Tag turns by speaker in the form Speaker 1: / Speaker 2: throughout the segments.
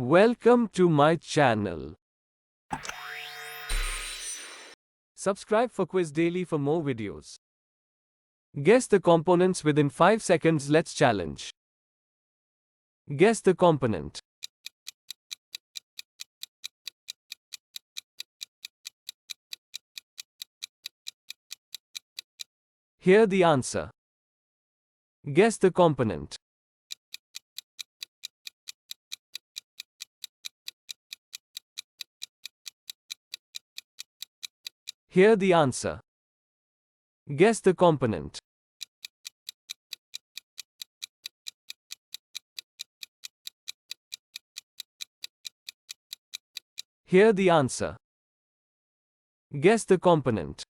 Speaker 1: Welcome to my channel. Subscribe for Quiz Daily for more videos. Guess the components within 5 seconds. Let's challenge. Guess the component. Hear the answer. Guess the component. Hear the answer. Guess the component. Hear the answer. Guess the component.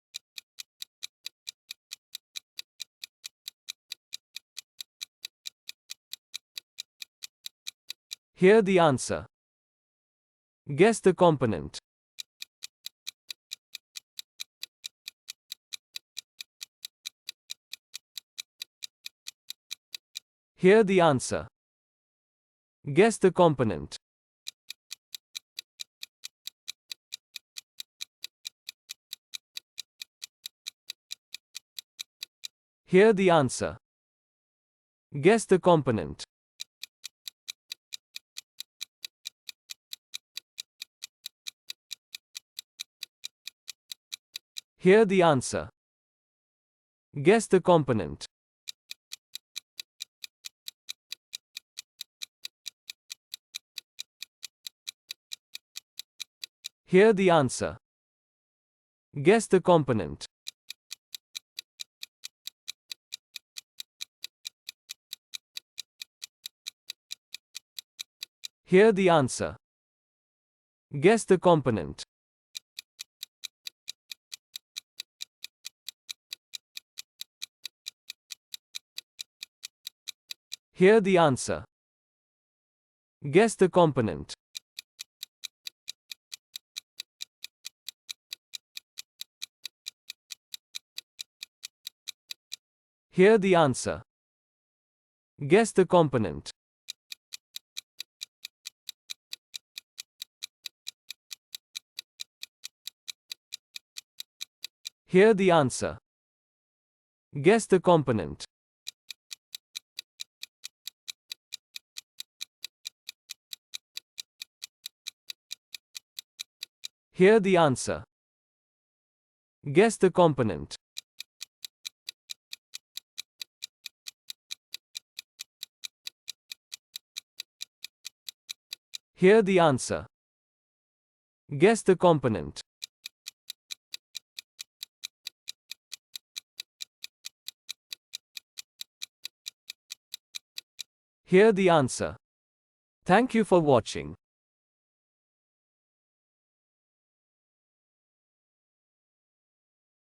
Speaker 1: Hear the answer. Guess the component. Hear the answer. Guess the component. Hear the answer. Guess the component. Hear the answer. Guess the component. Hear the answer. Guess the component. Hear the answer. Guess the component. Hear the answer. Guess the component. Hear the answer. Guess the component. Hear the answer. Guess the component. Hear the answer. Guess the component. Hear the answer. Guess the component. Hear the answer. Thank you for watching.